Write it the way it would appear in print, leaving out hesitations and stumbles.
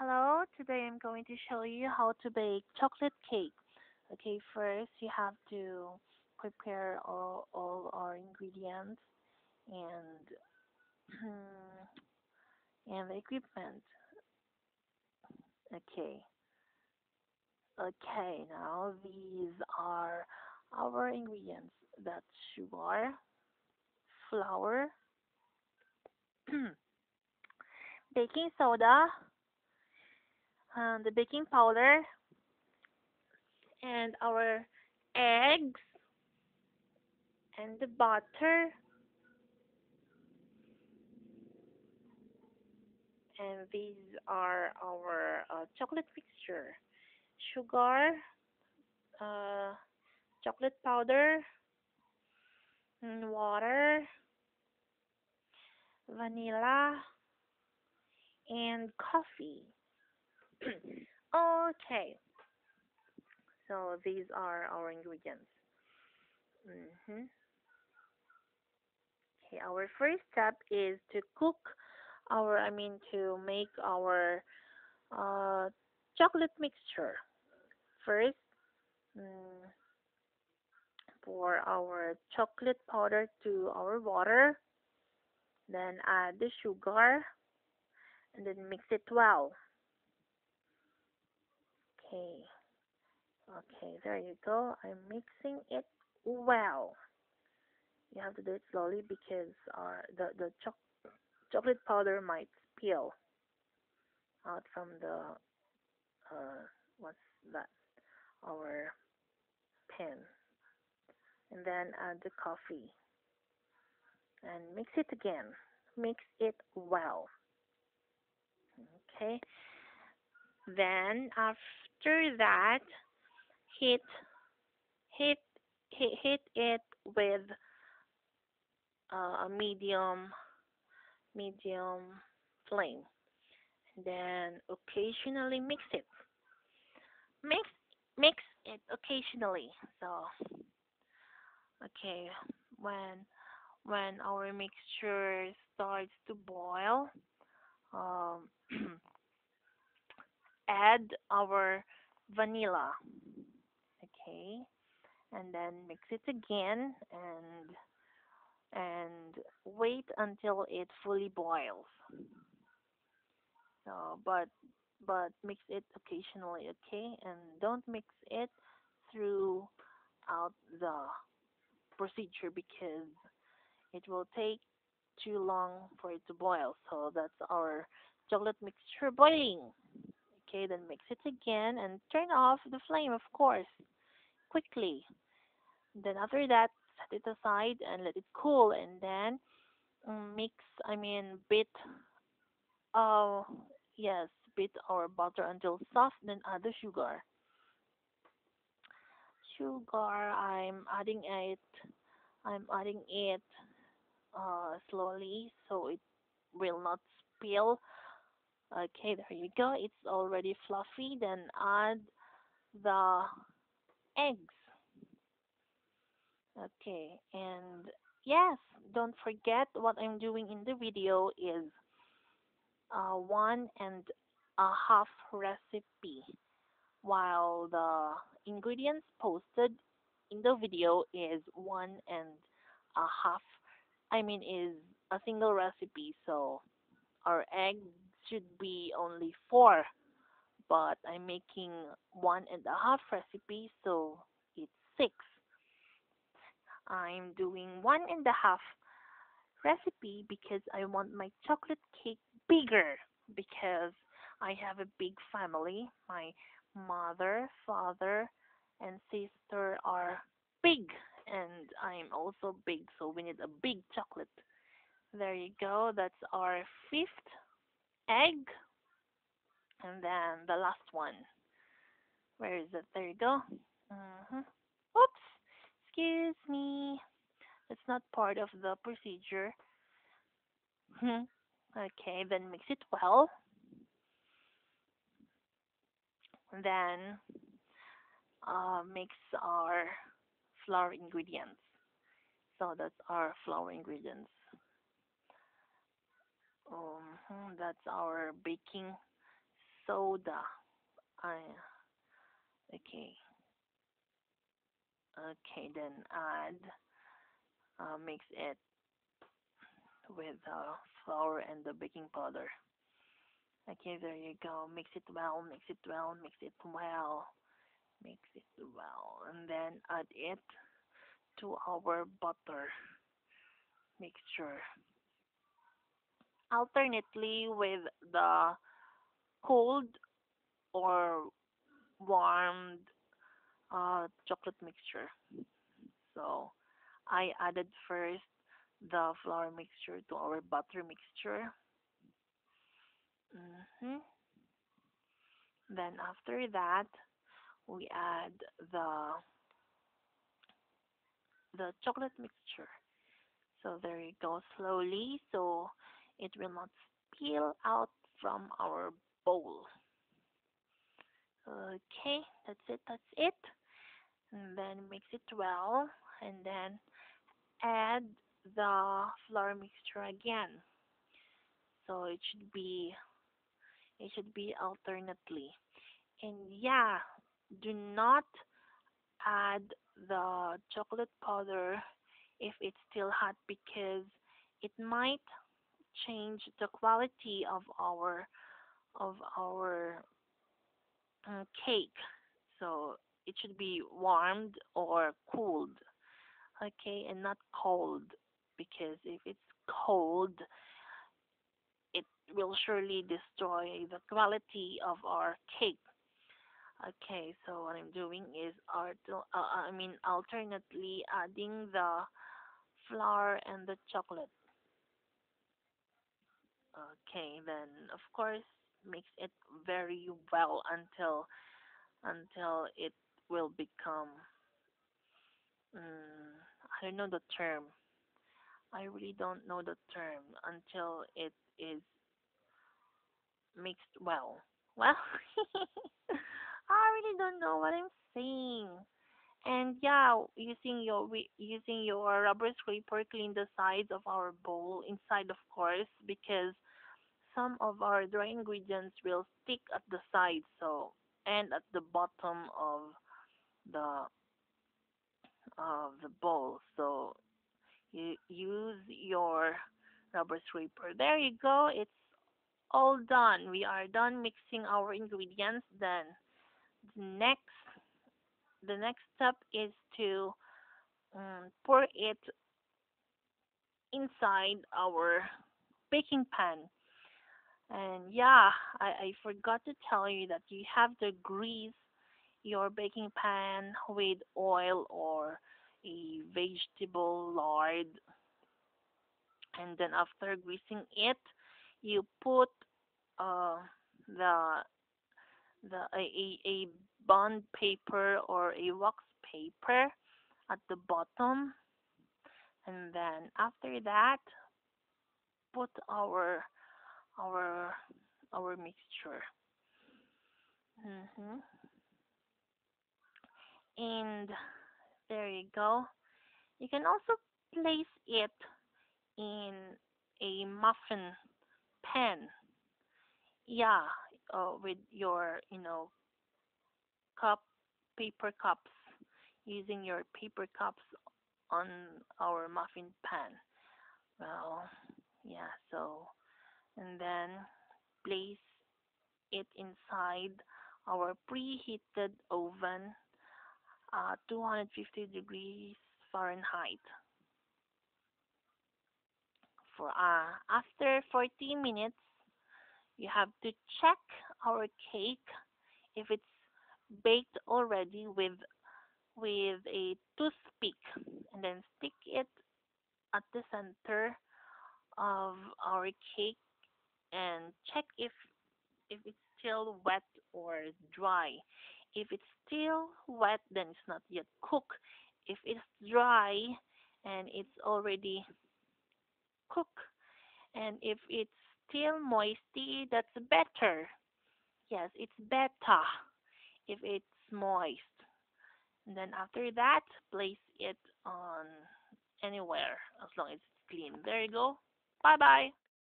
Hello, today I'm going to show you how to bake chocolate cake. Okay, first you have to prepare all our ingredients and and the equipment. Okay, okay, now these are our ingredients. That's sugar, flour, baking soda, the baking powder, and our eggs, and the butter, and these are our chocolate mixture: sugar, uh, chocolate powder, water, vanilla, and coffee. Okay, so these are our ingredients. hmm Okay, our first step is to cook to make our uh, chocolate mixture. First, mm, pour our chocolate powder to our water, then add the sugar, and then mix it well. Okay, okay, there you go. I'm mixing it well. You have to do it slowly because chocolate powder might spill out from the what's that? Our pan. And then add the coffee and mix it again. Mix it well. Okay. Then after that, heat heat heat it with a medium flame. Then occasionally Mix mix it occasionally. So okay, when when our mixture starts to boil, um, add our vanilla. Okay, and then mix it again and wait until it fully boils. So, but mix it occasionally, okay? And don't mix it throughout the procedure because it will take too long for it to boil. So that's our chocolate mixture boiling. Okay, then mix it again and turn off the flame, of course, quickly. Then after that, set it aside and let it cool. And then mix, beat, uh, yes, beat our butter until soft. Then add the sugar. Sugar, I'm adding it slowly so it will not spill. Okay, there you go. It's already fluffy. Then add the eggs. Okay, and yes, don't forget what I'm doing in the video is 1.5 recipe, while the ingredients posted in the video is 1.5. Is a single recipe, so our egg should be only four, but I'm making 1.5 recipe, so it's six. I'm doing 1.5 recipe because I want my chocolate cake bigger because I have a big family. My mother, father, and sister are big, and I'm also big, so we need a big chocolate. There you go. That's our fifth egg, and then the last one. Where is it? There you go. Oops. Excuse me. It's not part of the procedure. Okay, then mix it well. Then mix our flour ingredients. So that's our flour ingredients. That's our baking soda. I okay. Okay, then add mix it with the flour and the baking powder. Okay, there you go. Mix it well, mix it well, mix it well, mix it well, and then add it to our butter mixture. Alternately with the cold or warmed chocolate mixture. So I added first the flour mixture to our butter mixture. hmm Then after that, we add the the chocolate mixture. So there you go, slowly, so it will not spill out from our bowl. Okay, that's it, that's it. And then mix it well, and then add the flour mixture again. So it should be alternately. And yeah, do not add the chocolate powder if it's still hot because it might change the quality of our cake. So it should be warmed or cooled, okay, and not cold because if it's cold, it will surely destroy the quality of our cake. Okay, so what I'm doing is alternately adding the flour and the chocolate. Okay, then of course mix it very well until it will become I don't know the term. I really don't know the term until it is mixed well. Well, I really don't know what I'm saying. And yeah, using your rubber scraper, clean the sides of our bowl inside, of course, because some of our dry ingredients will stick at the sides, so and at the bottom the of the bowl. So you use your rubber scraper. There you go. It's all done. We are done mixing our ingredients. Then the next the next step is to pour it inside our baking pan. And yeah, I forgot to tell you that you have to grease your baking pan with oil or a vegetable lard. And then after greasing it, you put uh, the a bond paper or a wax paper at the bottom, and then after that, put our our mixture. hmm And there you go. You can also place it in a muffin pan. Yeah, with your cup paper cups, using your paper cups on our muffin pan. Well, yeah. So and then place it inside our preheated oven, 250 degrees Fahrenheit. For after 40 minutes, you have to check our cake if it's baked already with a toothpick, and then stick it at the center of our cake and check if it's still wet or dry. If it's still wet, then it's not yet cooked. If it's dry and it's already cooked, and if it's still moisty, that's better. Yes, it's better if it's moist. And then after that, place it on anywhere as long as it's clean. There you go. Bye bye.